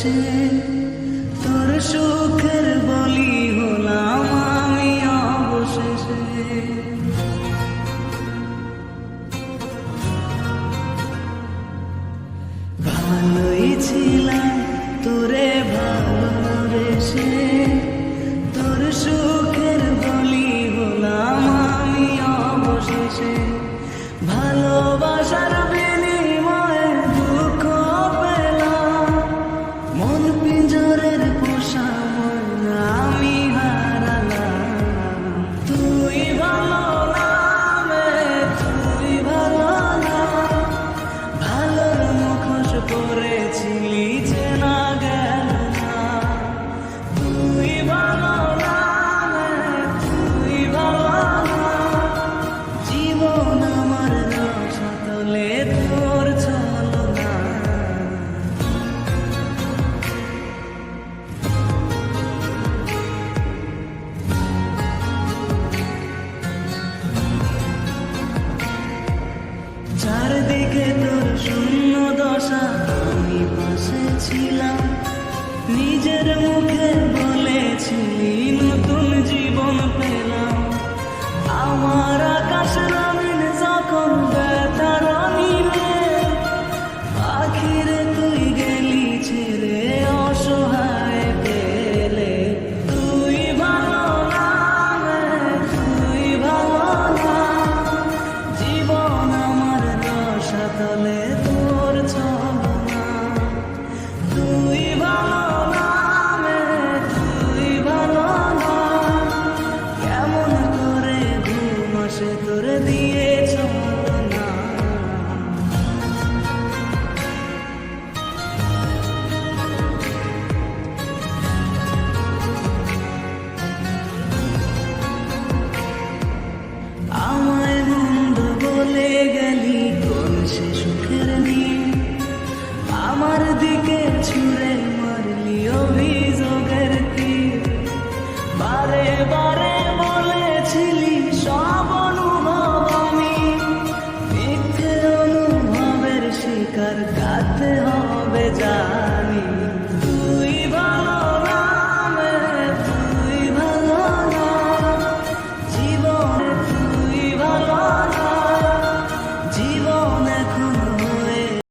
শেষে তোর সুখের বলি হলাম আমি অবশেষে। ভালোই ছিলাম তোরে ভালোবেসে, তোর সুখের বলি হলাম আমি অবশেষে। ভালোবাসার বিনিময়ে দুঃখ পেলাম, মন পিঞ্জরের পোষা মন আমি হারালাম। তুই ভালো নামে তুই ভালো না, ভালোর মুখোশ পরেছিলি চেনা গেল না। তুই ভালো নামে তুই ভালো না, জীবন আমার রসাতলে তোর চলো না। চারদিকে তোর শূন্য দশা, আমি পাশে ছিলাম, নিজের মুখে বলেছিলি নতুন জীবন পেলাম। আমার আকাশ রঙিন যখন ব্যথার নিবে, আখিরে তুই গেলি ছেড়ে অসহায় পেলে। তুই ভালো নামে তুই ভালো না, জীবন আমার রসাতলে তোর চলো না। তুই ভালো নামে তুই ভালো না, কেমন করে ঘুম আসে তোর দিয়ে চলো না। আমায় মন্দ বলে গেলি কোন সে সুখের দিন, আমার দিকে ছুঁড়ে মারলি অভিযোগের তীর। বারে বারে বলেছিলি সব অনুভব আমি, মিথ্যে অনুভবের শিকার কাটতে হবে জানি।